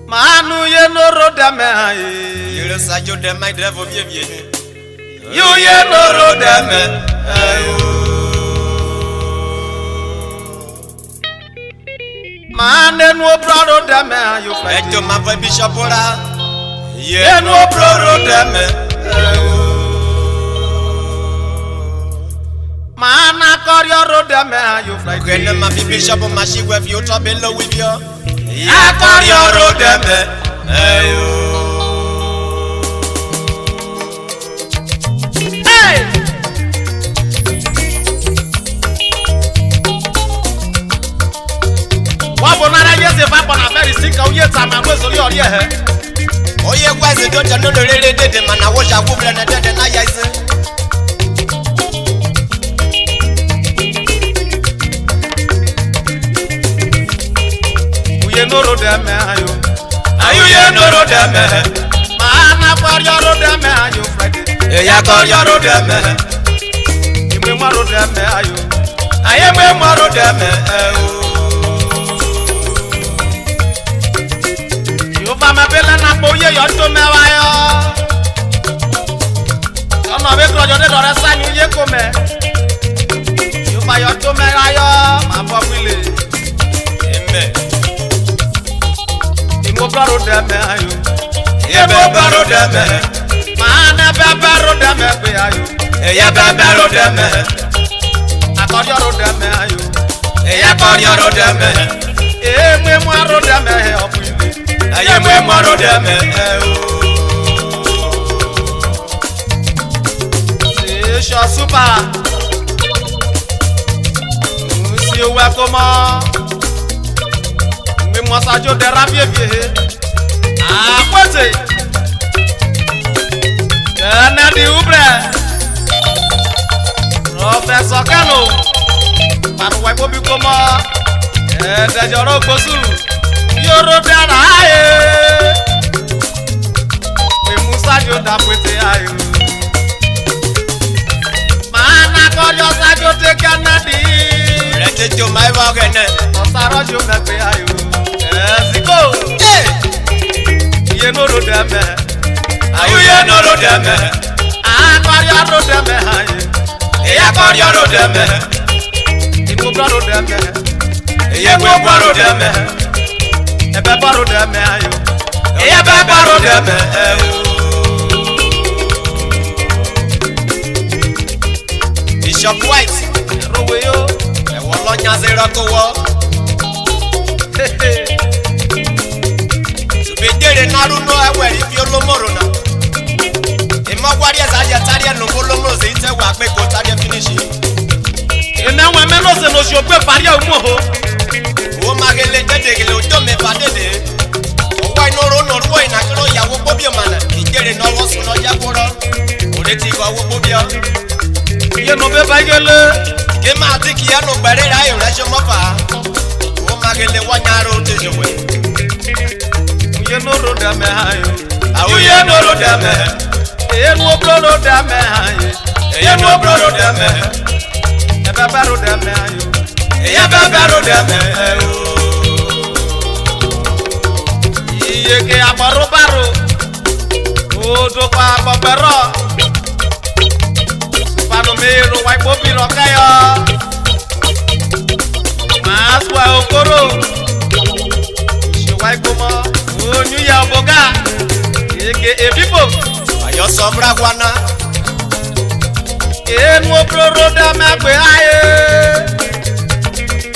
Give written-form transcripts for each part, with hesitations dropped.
Manu ye no rodame aye. Yere sajo de my devil vie. You ye no rodame aye. Mane no brado dame aye. Eto ma boy bishop ora. Ye no brado dame aye. Mana koryo rodame aye. Kwene ma bishop ma shi we fi o to be lo with you. Ya koryo rodame aye. Wabonara yeze vapa na very sick au yeta mangwezo lio lie he. Oye kwaze doja no lele dede mana wosha kubla na dede na yaise. Uye noro deme ayo. Ayu ye noro deme. Mana koryo rodame ayo Friday. Eya koryo rodeme. Imwe maro deme ayo. Aye mwe maro deme. Mama bela na boye yo to mewa yo. Ono be krojo de dore sanyu ye kome. Yo ba yo to mewa yo, ma bo wile. Amen. Imo baro de me ayo. Ye be baro de me. Mana be baro de me pe ayo. Ye be baro de me. Akoryo ro de me ayo. Ye koryo ro de me. Me mo ro de me he opu. Aye mwe maro deme. Sho super. Si o wa comment. Me mo sajo de rabie vie. Ah kwete. Kana di ubre. Professor Kano. Paru wa bobi comment. De joro gbosulu. Yoro dara aye. We musajo da pete ayo. Mana koryo sajo te kanadi. Rete to my wagene. Osaro jo mepe ayo. Ziko. Ye no ro deme. Ayu ye no ro deme. Koryo ro deme aye. Eya koryo ro deme. Imu bro ro deme. Ye mwe baro deme. Ebe baro deme ayo. Eya be baro deme. Bishop White. Rowe yo. E wolo nyazira ko wo. Subedere naruno eweri fi olomoro na. Imogwari ezaje tari enu olomoro ze ite wa pe ko tari finish. Ena wa meno se no sio pe pari o mo ho. O magele dedegele o to me ba dede. O wa inoro no ro ina kiro yawo pobio mana. Ijere no wo sun no jakoro. O de ti ko wo pobio. Ye no be bagele. Ke ma ti ki anu gbere ra yo re so mo fa. O magele wa nyaro te jowe. Ye no ro deme ayo. Awu ye no ro deme. E no bro ro deme ayo. Ye no bro ro deme. Ebe baro deme ayo. Eya be baro deme. Iye ke abaro baro. Odo pa bobero. Pano mero wa bobi ro kayo. Maswa okoro. Se wa gomo. Onyu ya oboga. Eke ebibo. Ayo sobra gwana. Enu obroro dame agbe aye.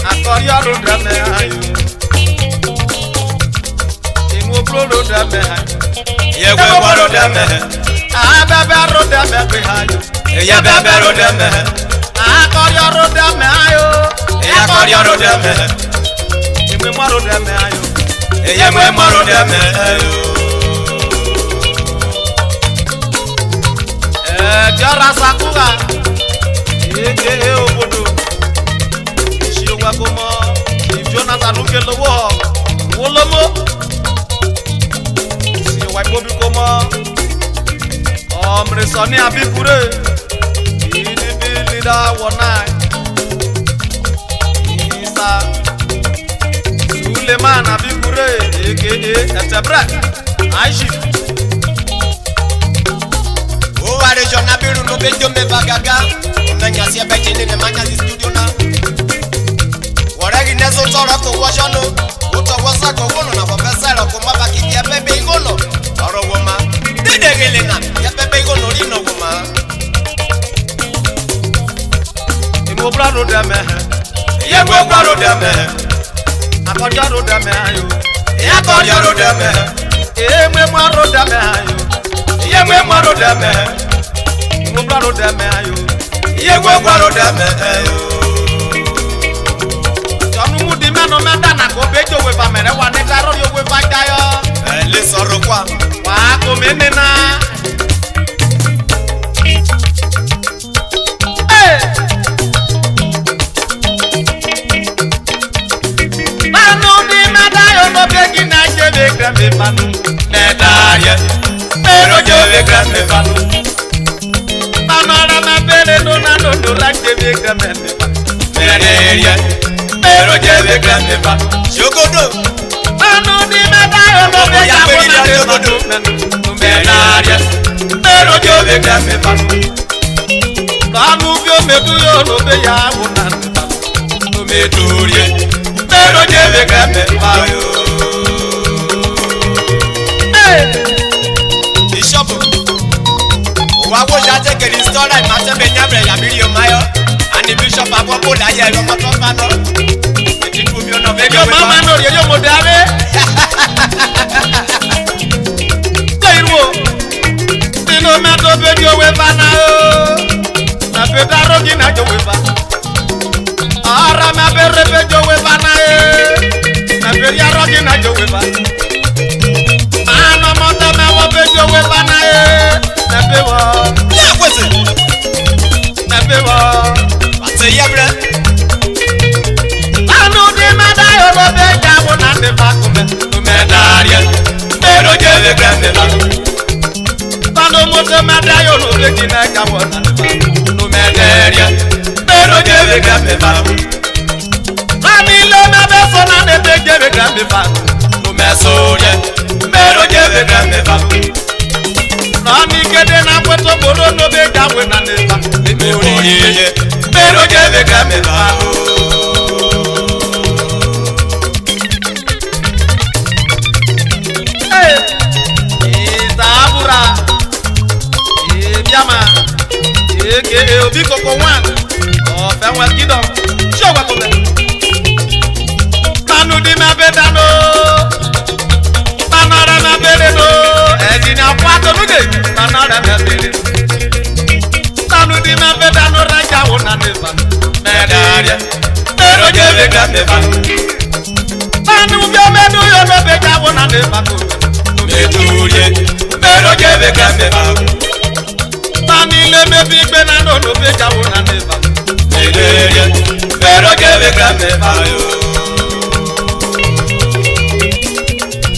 Akoryo ro dame ayo. Enu obroro dame ayo. Ye gwe woro deme. Abebe ro dame agbe ayo. Eya be baro deme. Akoryo ro dame ayo. Eya koryo ro deme. Imwe mo ro dame ayo. Eya mwe maro deme. Jara sakuga. Eke obodo. Isi ogwa komo. Jonathan Ukelowo. Wolomo. Si wa bobi komo. Omre Soni Abikure. Idibi leader wonai. Isa Suleiman Abikure. Yore aka Etebra Aishi O arejo na biru no bejo me vagaga Unanya si abechini ne manya di studio na Waregi nezo toro ko washono Uto wasa ko wono na professor ko maba ki ya bebe igono Oro woma Didegele na ya bebe igono rino woma Imo brado deme Ye go brado deme Akojaro deme ayo Ya kojaro deme Mwe mwaro deme ayo Ye mwe mwaro deme Imo brado deme ayo Ye go brado deme ayo Jonu mudi meno medana ko bejo we ba mere wa ne garo yo we ba jayo Le soro kwa Wa ko menena Grande panu, Medaria Pero yo de grande panu Amara ma bere dona no rakte be grande panu. Medaria Pero yo de grande panu Jogodo Panu di medayo no be ya panu. Medaria Pero yo de grande panu Panu bio medu yo no be ya wona panu. Medurie Pero yo de grande panu Bishop Wa wo ja take the story ma se be nyabre ya video mayo and the bishop apopo la ye lo mo to fa no ti fu mi ono be Yo mama no yo mo dare. Taiwo. Tino me to be yo we bana o. Na be daro gi na jo we ba. Ara ma be rebe jo we bana e. Na be ya ro gi na jo we ba. Ano mo to me wo be jo we bana e. Na be wo. ya kwese Na be wo. ate ya bre Anu di mada yo no be ja wo na de ba ko me. Medaria Pero yo de grande panu Tano mo to mada yo no be gi na ja wo na de ba. Medaria Pero yo de grande panu Rami lo me be so na de be je be grande ba. Mesorie Pero yo de grande panu Rami kede na kweto bolo no be ja we na de ba. Meorie Pero yo de grande panu Zabura Biama Eke obi koko wan O fe wan kido Show wa ko me Panu di ma bedano Panara ma bedano Edi na kwato nuge Panara ma bedano Panu di ma bedano raja wona ne ba Medaria Pero yo de grande panu Panu bio medu yo no be ja wona ne ba ko Medurie Pero yo de grande panu Tani le me bi gbe na no be ja wona ne ba Medaria Pero yo de grande panu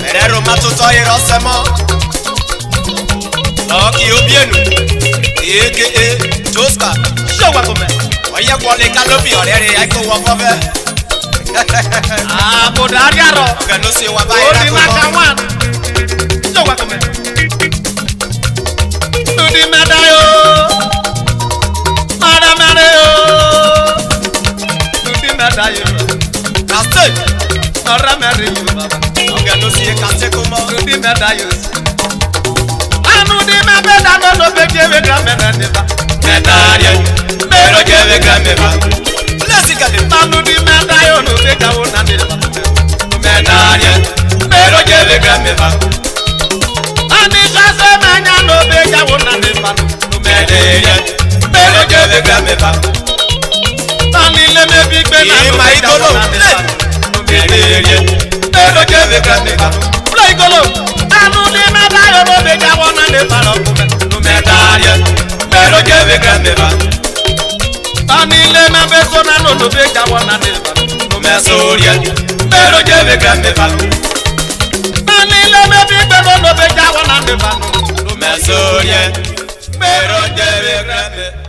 Erero matuto irosemo Loki obienu Eke Joska Show wa ko me Oye kwole kalobi orere aiko wo fofe Abodari aro Oga no se wa ba Odi ira maka ko wan Show wa ko me Odi madayo Mara mare yo Odi madayo Kaste Mara mare yo baba Oga no se kaste komo Odi madayo Anu di ma beda no no be je be gra me na ne ba Medaria Pero yo de grande panu Let's go Anu di madayo no be ja wona ne ba Medaria Pero yo de grande panu Ani kase manya no be ja wona ne ba Medaria Pero yo de grande panu Tani le me bi gbe na no be ja wona ne ba Medaria Pero yo de grande panu Play golo Anu di madayo no be ja wona ne ba Medaria Pero yo de grande panu Tani le me be so na no be ja wona ne ba Mesorie Pero yo de grande panu Tani le me bi gbe no be ja wona ne ba Mesorie Pero yo de grande